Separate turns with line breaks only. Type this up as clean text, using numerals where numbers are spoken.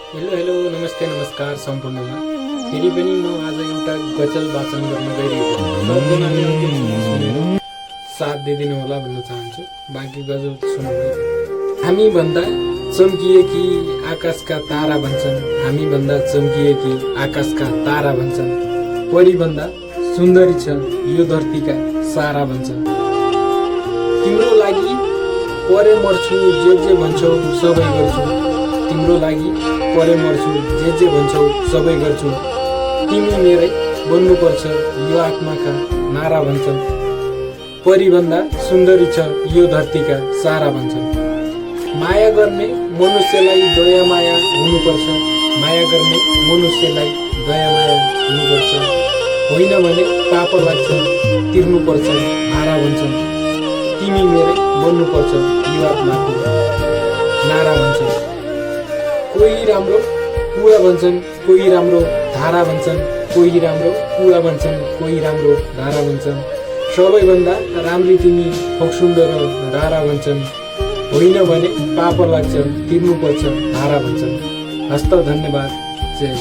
Hello नमस्ते नमस्कार सम्पूर्णमा फेरि पनि म आज एउटा गजल वाचन गर्न गइरहेको छु। सबजनाले अन्तिमसम्म सुनेर साथ दिदिनु होला भन्न चाहन्छु। बाँकी गजल सुनाउँदै हामी भन्दा चम्किए कि आकाशका तारा भन्छन्, हामी भन्दा चम्किए कि आकाशका तारा भन्छन्, परी भन्दा सुन्दरी छ यो धरतीका सारा भन्छन्। तिम्रो लागि परे मर्छु जे भन्छौ सबै गर्छु, तिम्रो लागि परे मर्छु जे भन्छौ सबै गर्छु, तिमी मेरै बन्नुपर्छ यो आत्माका नारा भन्छन्, परी भन्दा सुन्दरी छ यो धरतीका सारा भन्छन्। माया गर्ने मनुष्यलाई दया माया हुनुपर्छ, माया गर्ने मनुष्यलाई दया माया हुनुपर्छ, होइन भने पाप लाग्छ तिर्नुपर्छ भारा भन्छन्, तिमी मेरै बन्नुपर्छ यो आत्माको नारा भन्छन्। कोही राम्रो कुवा भन्छन्, कोही राम्रो धारा भन्छन्, कोही राम्रो कुवा भन्छन्, कोही राम्रो धारा भन्छन्, सबैभन्दा राम्री तिमी फोक्सुन्दर रारा भन्छन्, होइन भने पाप लाग्छ तिर्नुपर्छ भारा भन्छन्। हस्त धन्यवाद। जय